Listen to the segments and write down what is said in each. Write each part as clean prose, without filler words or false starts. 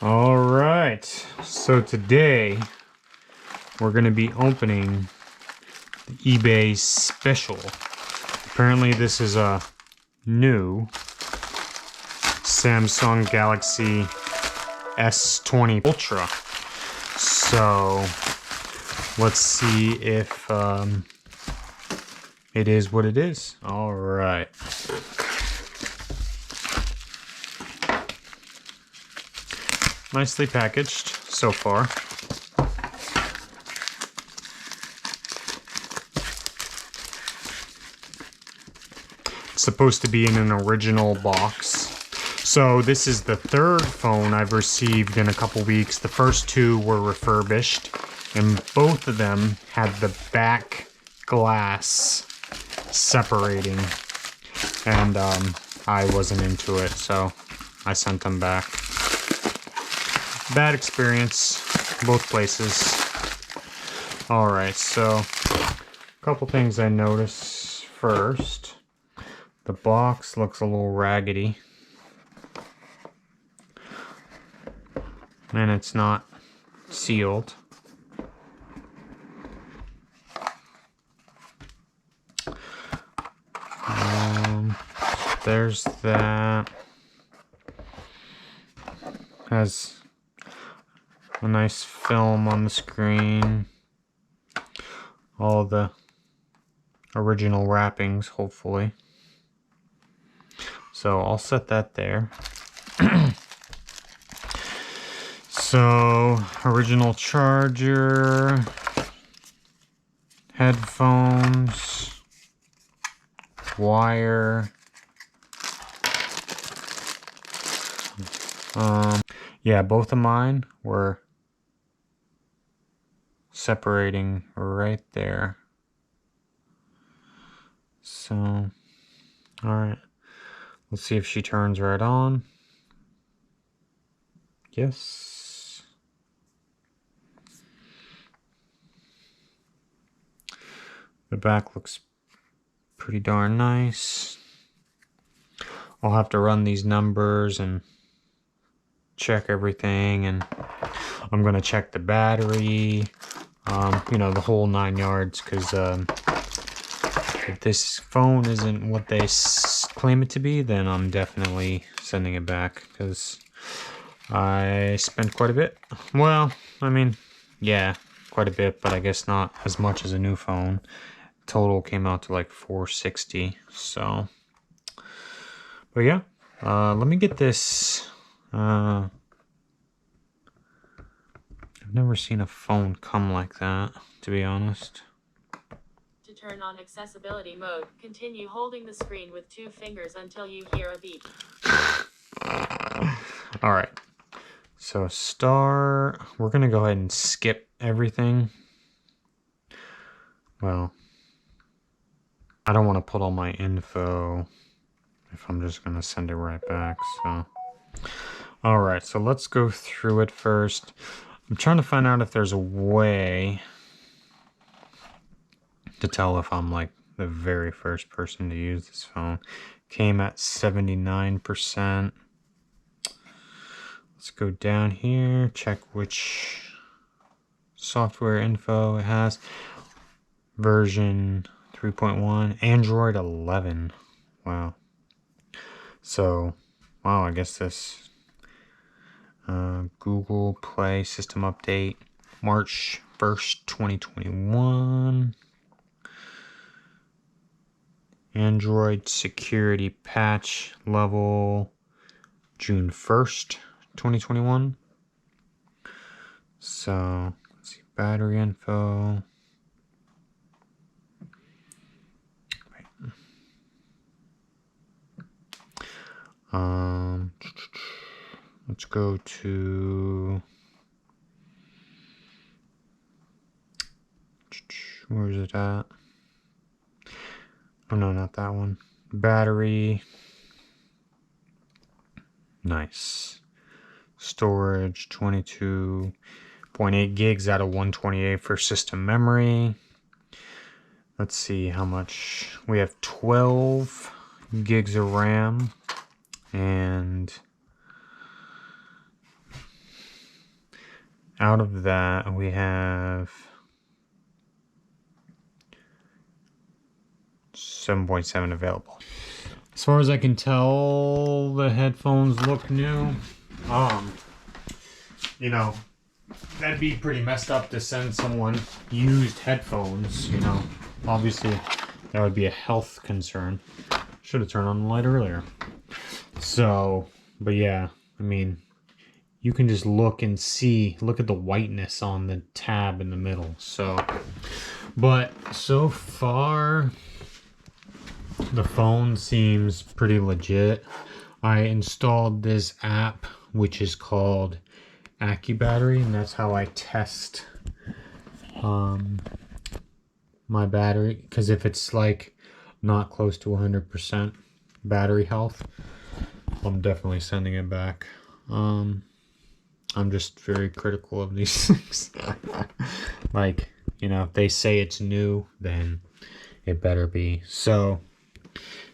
All right, so today we're going to be opening the eBay special. Apparently this is a new Samsung Galaxy S20 Ultra. So let's see if it is what it is. All right. Nicely packaged so far. It's supposed to be in an original box. So this is the third phone I've received in a couple weeks. The first two were refurbished, and both of them had the back glass separating, and I wasn't into it, so I sent them back. Bad experience, both places. Alright, so a couple things I noticed. First, the box looks a little raggedy. And it's not sealed. There's that. Has a nice film on the screen. All the original wrappings, hopefully. So I'll set that there. So, original charger, headphones, wire. Yeah, both of mine were separating right there. So, alright. Let's see if she turns right on. Yes. The back looks pretty darn nice. I'll have to run these numbers and check everything, and I'm gonna check the battery, you know, the whole 9 yards, because if this phone isn't what they claim it to be, then I'm definitely sending it back, because I spent quite a bit. Well, I mean, yeah, quite a bit, but I guess not as much as a new phone. Total came out to like $460. So, but yeah, let me get this. I've never seen a phone come like that, to be honest. To turn on accessibility mode, continue holding the screen with 2 fingers until you hear a beep. All right. So we're gonna go ahead and skip everything. Well, I don't want to put all my info if I'm just gonna send it right back, so. All right, so let's go through it first. I'm trying to find out if there's a way to tell if I'm like the very first person to use this phone. Came at 79%. Let's go down here, check which software info it has. Version 3.1, Android 11. Wow. So, wow, I guess this Google Play system update, March 1st, 2021. Android security patch level, June 1st, 2021. So, let's see, battery info. Let's go to, where is it at? Oh no, not that one. Battery. Nice. Storage, 22.8 gigs out of 128 for system memory. Let's see how much. We have 12 gigs of RAM and out of that, we have 7.7 available. As far as I can tell, the headphones look new. You know, that'd be pretty messed up to send someone used headphones, you know. Obviously, that would be a health concern. Should have turned on the light earlier. So, but yeah, I mean, you can just look and see, look at the whiteness on the tab in the middle. So, but so far, the phone seems pretty legit. I installed this app, which is called AccuBattery, and that's how I test my battery, because if it's like not close to 100% battery health, I'm definitely sending it back. I'm just very critical of these things. Like, you know, if they say it's new, then it better be. So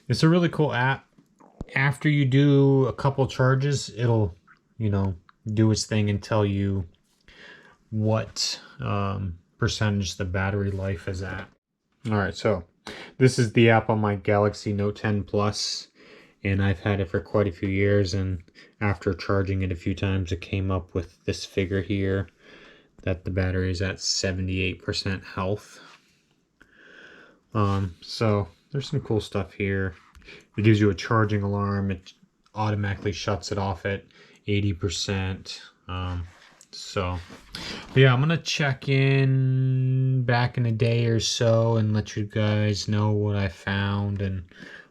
it's a really cool app. After you do a couple charges, it'll, you know, do its thing and tell you what percentage the battery life is at. All right, so this is the app on my Galaxy Note 10 Plus, and I've had it for quite a few years, and after charging it a few times, it came up with this figure here that the battery is at 78% health. So there's some cool stuff here. It gives you a charging alarm. It automatically shuts it off at 80%. So, but yeah, I'm gonna check in back in a day or so and let you guys know what I found and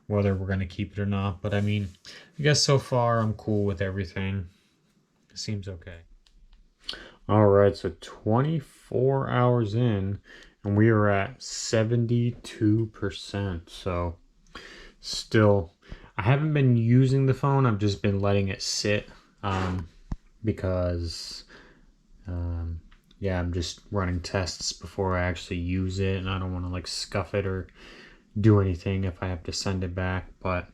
whether we're gonna keep it or not. But I mean, I guess so far I'm cool with everything. It seems okay. All right, so 24 hours in, and we are at 72%. So still, I haven't been using the phone. I've just been letting it sit because yeah, I'm just running tests before I actually use it, and I don't want to like scuff it or do anything if I have to send it back. But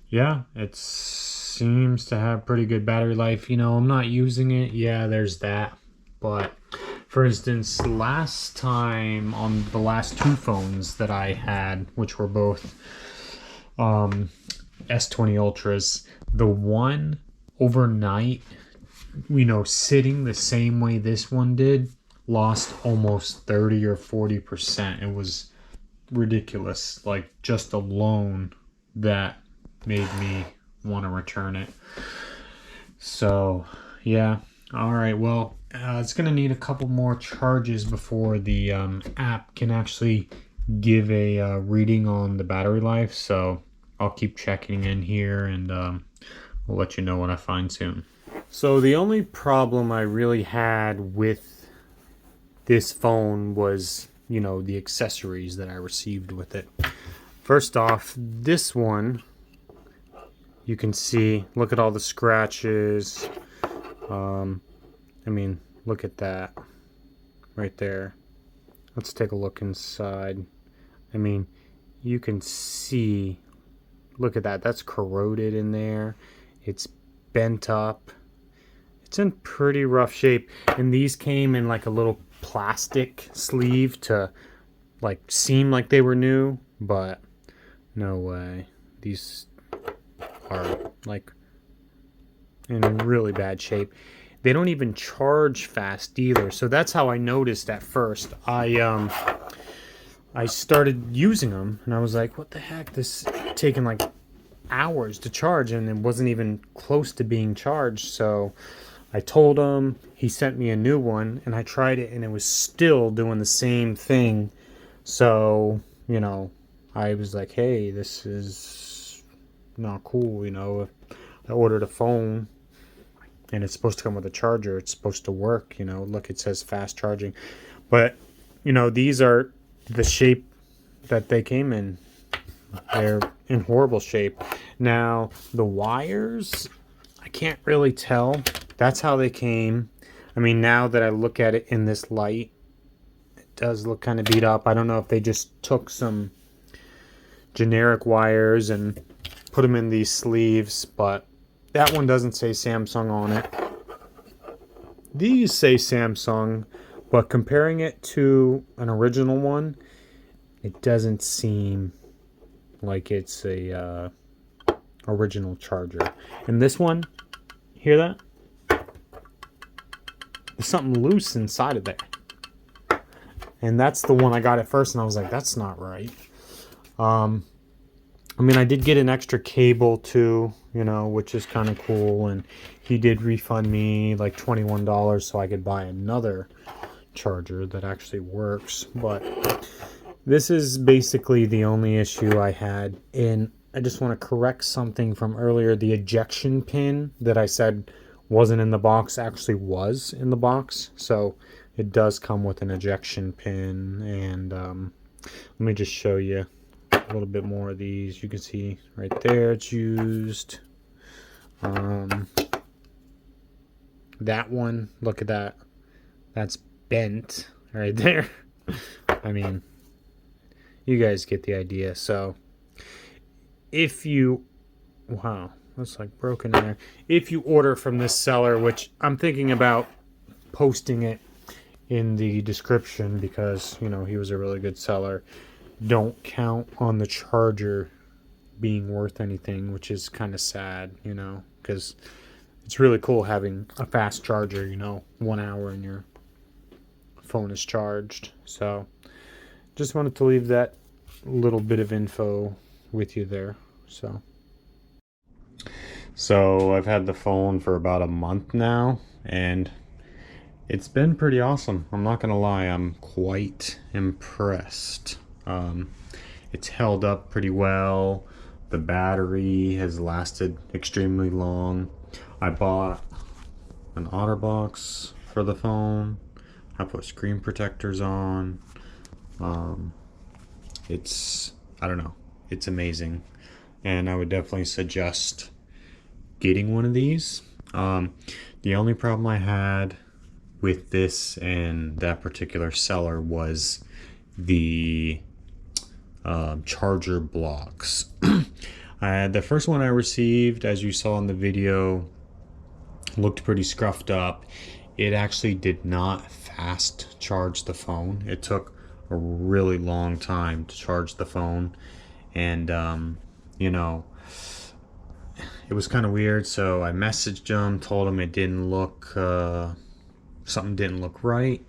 yeah, it seems to have pretty good battery life. You know, I'm not using it. Yeah, there's that. But for instance, last time on the last two phones that I had, which were both S20 Ultras, the one overnight, you know, sitting the same way this one did, lost almost 30 or 40%. It was ridiculous. Like, just alone, that made me want to return it. So, yeah. All right, well, it's going to need a couple more charges before the app can actually give a reading on the battery life. So I'll keep checking in here, and I'll let you know what I find soon. So the only problem I really had with this phone was, you know, the accessories that I received with it. First off, this one, you can see, look at all the scratches. I mean, look at that right there. Let's take a look inside. I mean, you can see, look at that. That's corroded in there. It's bent up. It's in pretty rough shape. And these came in like a little plastic sleeve to like seem like they were new, but no way. These are like in really bad shape. They don't even charge fast either. So that's how I noticed at first. I started using them and I was like, what the heck? This is taking like hours to charge, and it wasn't even close to being charged. So I told him, he sent me a new one, and I tried it and it was still doing the same thing. So, you know, I was like, hey, this is not cool. You know, I ordered a phone and it's supposed to come with a charger. It's supposed to work, you know. Look, it says fast charging. But, you know, these are the shape that they came in. They're in horrible shape. Now, the wires, I can't really tell. That's how they came. I mean, now that I look at it in this light, it does look kind of beat up. I don't know if they just took some generic wires and put them in these sleeves, but that one doesn't say Samsung on it. these say Samsung, but comparing it to an original one, it doesn't seem like it's a original charger. And this one, hear that? There's something loose inside of there. And that's the one I got at first, and I was like, that's not right. I mean, I did get an extra cable too, you know, which is kind of cool. And he did refund me like $21 so I could buy another charger that actually works. But this is basically the only issue I had. And I just want to correct something from earlier. The ejection pin that I said wasn't in the box actually was in the box. So it does come with an ejection pin. And let me just show you a little bit more of these. You can see right there it's used. That one, look at that. That's bent right there. I mean, you guys get the idea. So if you, wow, that's like broken in there. If you order from this seller, which I'm thinking about posting it in the description because, you know, he was a really good seller, don't count on the charger being worth anything, which is kind of sad, you know, because it's really cool having a fast charger, you know, 1 hour and your phone is charged. So just wanted to leave that little bit of info with you there. So I've had the phone for about a month now, and it's been pretty awesome. I'm not gonna lie, I'm quite impressed. It's held up pretty well. The battery has lasted extremely long. I bought an OtterBox for the phone. I put screen protectors on. I don't know, it's amazing. And I would definitely suggest getting one of these. The only problem I had with this and that particular seller was the charger blocks. The first one I received, as you saw in the video, looked pretty scruffed up. It actually did not fast charge the phone. It took a really long time to charge the phone, and you know, it was kind of weird. So I messaged him, told him it didn't look something didn't look right.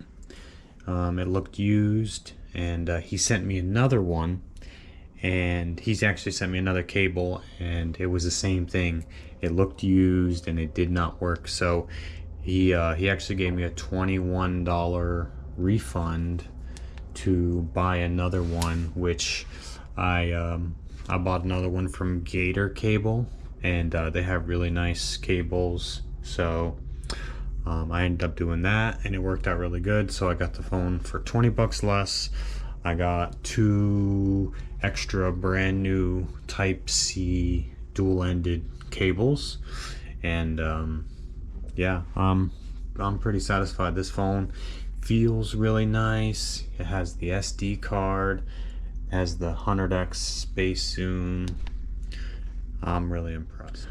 It looked used, and he sent me another one, and he's actually sent me another cable, and it was the same thing. It looked used and it did not work. So he actually gave me a $21 refund to buy another one, which I bought another one from Gator Cable, and they have really nice cables. So I ended up doing that, and it worked out really good. So I got the phone for 20 bucks less. I got 2 extra brand new Type-C dual-ended cables, and yeah, I'm pretty satisfied. This phone feels really nice. It has the SD card, has the 100x space zoom. I'm really impressed.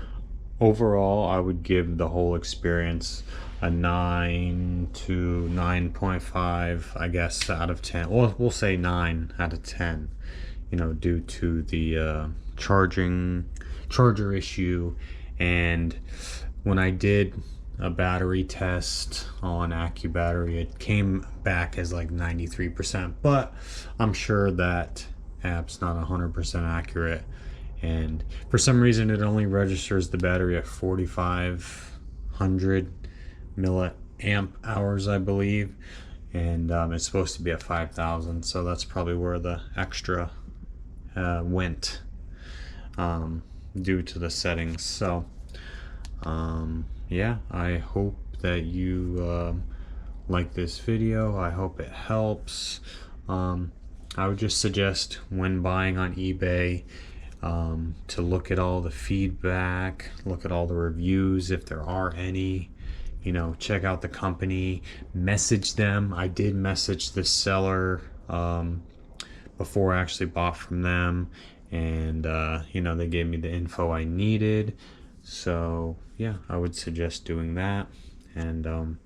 Overall, I would give the whole experience a 9 to 9.5, I guess, out of 10. Well, we'll say 9 out of 10, you know, due to the charger issue. And when I did a battery test on AccuBattery, it came back as like 93%, but I'm sure that app's not 100% accurate. And for some reason, it only registers the battery at 4,500 milliamp hours, I believe, and it's supposed to be at 5,000. So that's probably where the extra went, due to the settings. So yeah, I hope that you like this video. I hope it helps. I would just suggest, when buying on eBay, to look at all the feedback, look at all the reviews if there are any, you know, check out the company, message them. I did message the seller before I actually bought from them, and you know, they gave me the info I needed. So yeah, I would suggest doing that. And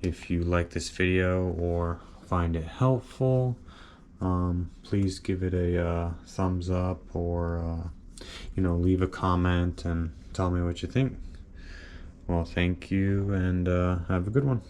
If you like this video or find it helpful, please give it a thumbs up, or leave a comment and tell me what you think. Well, thank you, and have a good one.